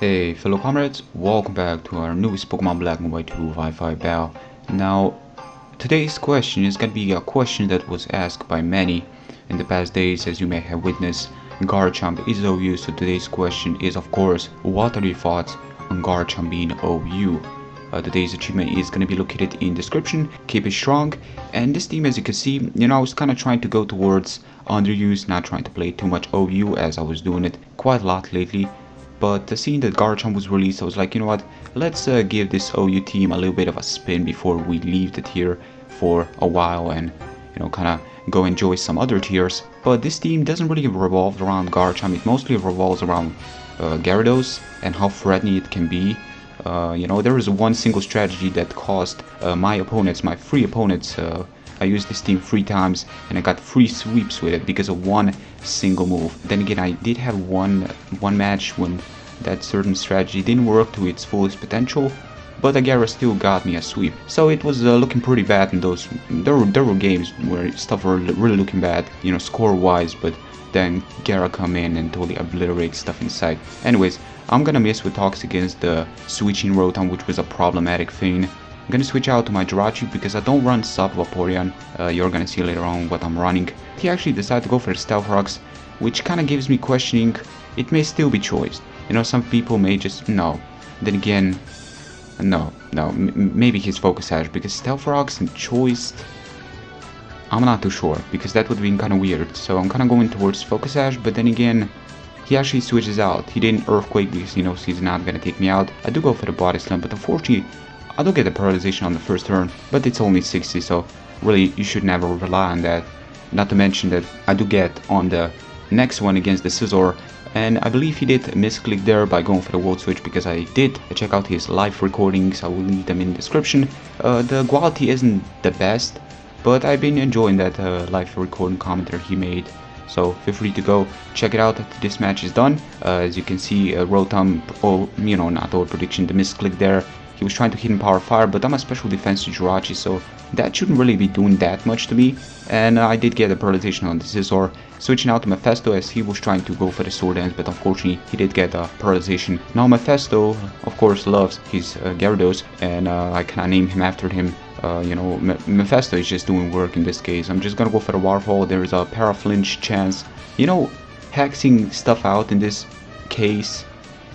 Hey fellow comrades, welcome back to our newest Pokemon Black and White 2 Wi-Fi battle. Now, today's question is gonna be a question that was asked by many in the past days, as you may have witnessed. Garchomp is OU, so today's question is, of course, what are your thoughts on Garchomp being OU? Today's achievement is gonna be located in description. Keep it strong. And this team, as you can see, I was kind of trying to go towards underuse, not trying to play too much OU, as I was doing it quite a lot lately. But seeing that Garchomp was released, I was like, you know what, let's give this OU team a little bit of a spin before we leave the tier for a while and, kind of go enjoy some other tiers. But this team doesn't really revolve around Garchomp, it mostly revolves around Gyarados and how threatening it can be. There was one single strategy that cost my three opponents, I used this team 3 times and I got 3 sweeps with it because of one single move. Then again, I did have one match when that certain strategy didn't work to its fullest potential, but Agara still got me a sweep. So it was looking pretty bad in those. There were games where stuff were really looking bad, score-wise, but then Gara come in and totally obliterate stuff inside. Anyways, I'm gonna miss with talks against the switching Rotom, which was a problematic thing. I'm gonna switch out to my Jirachi because I don't run sub Vaporeon. You're gonna see later on what I'm running. He actually decided to go for the Stealth Rocks, which kind of gives me questioning. It may still be choice. Some people may just no. Then again, no. Maybe his Focus Sash because Stealth Rocks and choice. I'm not too sure because that would have been kind of weird. So I'm kind of going towards Focus Sash, but then again, he actually switches out. He didn't Earthquake because he's not gonna take me out. I do go for the Body Slam, but unfortunately, I do get the paralyzation on the first turn, but it's only 60, so really you should never rely on that. Not to mention that I do get on the next one against the Scizor, and I believe he did misclick there by going for the Volt Switch because I did check out his live recordings. I will leave them in the description. The quality isn't the best, but I've been enjoying that live recording commentary he made. So feel free to go check it out after this match is done. As you can see, Rotom, not all prediction, the misclick there. He was trying to hidden Power Fire, but I'm a special defense to Jirachi, so that shouldn't really be doing that much to me. And I did get a paralyzation on the Scizor, switching out to Mephisto as he was trying to go for the Sword Dance, but unfortunately he did get a paralyzation. Now Mephisto, of course, loves his Gyarados, and I kinda named him after him. Mephisto is just doing work in this case. I'm just gonna go for the Waterfall. There's a Paraflinch chance. Hexing stuff out in this case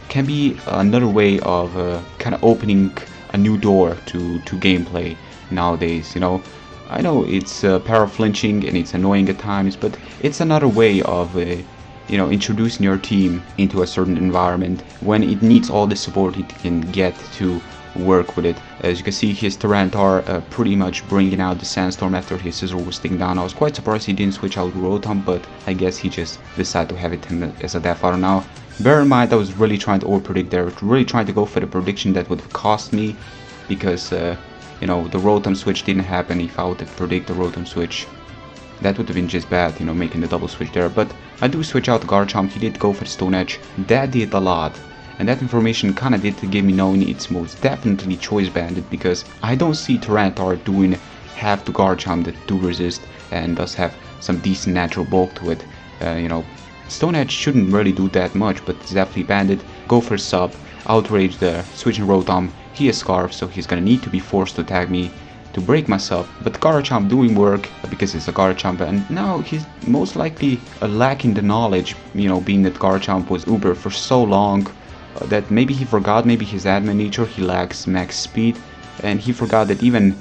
can be another way of kind of opening a new door to gameplay nowadays. I know it's para-flinching and it's annoying at times, but it's another way of introducing your team into a certain environment when it needs all the support it can get to work with it. As you can see, his Tyranitar pretty much bringing out the Sandstorm after his Scizor was taken down. I was quite surprised he didn't switch out Rotom, but I guess he just decided to have it as a Death Adder now. Bear in mind, I was really trying to overpredict there, really trying to go for the prediction that would cost me, because the Rotom switch didn't happen. If I would have predicted the Rotom switch, that would have been just bad, making the double switch there. But I do switch out Garchomp. He did go for the Stone Edge. That did a lot. And that information kind of did give me knowing it's most definitely Choice Banded, because I don't see Tyranitar doing half to Garchomp that do resist and does have some decent natural bulk to it. Stone Edge shouldn't really do that much, but it's definitely banded. Go for sub, outrage the switching Rotom. He has Scarf, so he's gonna need to be forced to attack me to break myself. But Garchomp doing work because it's a Garchomp, and now he's most likely lacking the knowledge, being that Garchomp was Uber for so long that maybe he forgot, maybe his adamant nature, he lacks max speed, and he forgot that even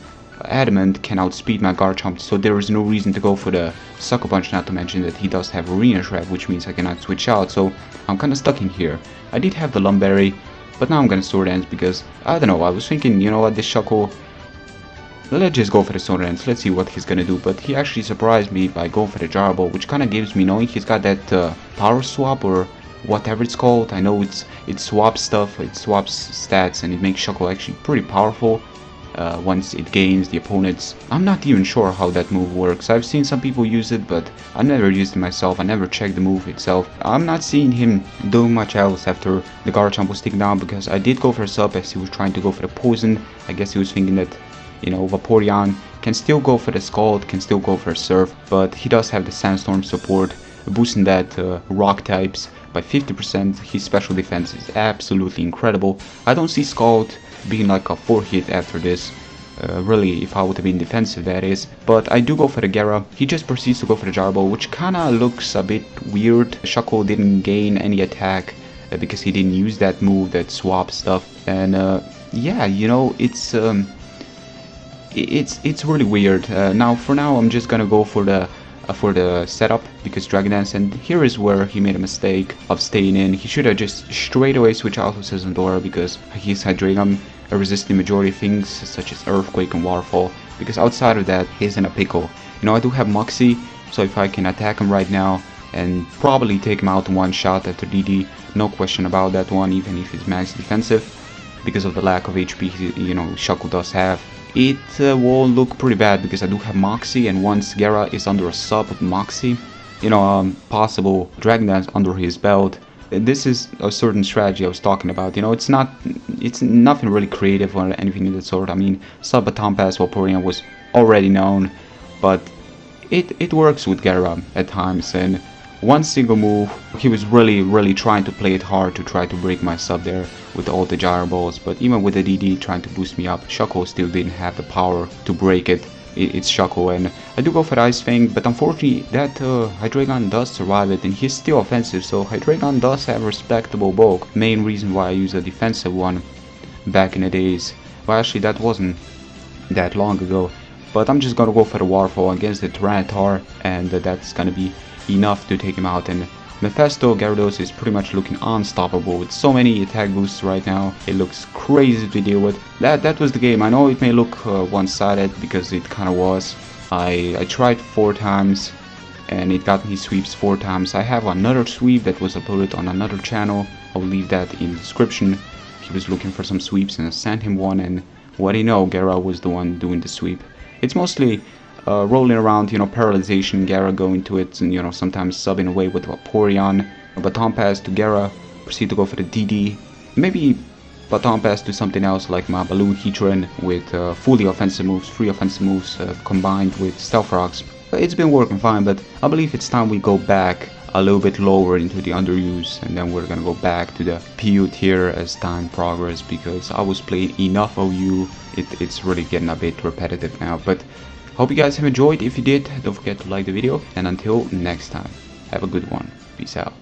Adamant can outspeed my Garchomp, so there is no reason to go for the Sucker Punch, not to mention that he does have Arena Trap, which means I cannot switch out, so I'm kinda stuck in here. I did have the Lumberry, but now I'm gonna Sword Dance because, I don't know, I was thinking, this Shuckle, let's just go for the Sword Dance, let's see what he's gonna do, but he actually surprised me by going for the Jar Ball, which kinda gives me knowing he's got that Power Swap, or whatever it's called. I know it swaps stuff, it swaps stats, and it makes Shuckle actually pretty powerful once it gains the opponent's. I'm not even sure how that move works. I've seen some people use it, but I never used it myself. I never checked the move itself. I'm not seeing him doing much else after the Garchomp was taken down, because I did go for a sub as he was trying to go for the poison. I guess he was thinking that Vaporeon can still go for the Scald, can still go for a Surf, but he does have the Sandstorm support, boosting that rock types by 50%. His special defense is absolutely incredible. I don't see Scald being like a 4-hit after this. Really, if I would have been defensive, that is. But I do go for the Gara. He just proceeds to go for the Gyro Ball, which kinda looks a bit weird. Shuckle didn't gain any attack because he didn't use that move, that swap stuff. And yeah, you know, it's really weird. Now, for now, I'm just gonna go for the setup because Dragon Dance, and here is where he made a mistake of staying in. He should have just straight away switched out to Sazandora because he's Hydreigon, resisting majority of things such as Earthquake and Waterfall, because outside of that he's in a pickle. You know, I do have Moxie, so if I can attack him right now and probably take him out in one shot after DD, no question about that one, even if he's max defensive, because of the lack of HP you know Shuckle does have. It will look pretty bad because I do have Moxie, and once Gara is under a sub with Moxie, you know, possible Dragon Dance under his belt. This is a certain strategy I was talking about. You know, it's nothing really creative or anything of that sort. I mean, sub Baton Pass Vaporeon was already known, but it works with Gara at times, and one single move, he was really trying to play it hard to try to break my sub there with all the Gyro Balls, but even with the DD trying to boost me up, Shuckle still didn't have the power to break it. It's Shuckle, and I do go for the Ice Fang, but unfortunately that Hydreigon does survive it, and he's still offensive, so Hydreigon does have respectable bulk. Main reason why I use a defensive one back in the days. Well, actually that wasn't that long ago, but I'm just gonna go for the Waterfall against the Tyranitar, and that's gonna be enough to take him out. And Mephisto Gyarados is pretty much looking unstoppable with so many attack boosts right now. It looks crazy to deal with. That was the game. I know it may look one-sided because it kind of was. I tried 4 times and it got me sweeps 4 times. I have another sweep that was uploaded on another channel. I'll leave that in the description. He was looking for some sweeps and I sent him one, and what do you know, Gara was the one doing the sweep. It's mostly rolling around, you know, paralyzation, Gara going to it, and you know, sometimes subbing away with Vaporeon. Baton Pass to Gara, proceed to go for the DD. Maybe Baton Pass to something else like my Balloon Heatran with fully offensive moves, 3 offensive moves combined with Stealth Rocks. It's been working fine, but I believe it's time we go back a little bit lower into the underuse, and then we're gonna go back to the PU tier as time progresses, because I was playing enough OU. It's really getting a bit repetitive now, but hope you guys have enjoyed. If you did, don't forget to like the video, and until next time, have a good one. Peace out.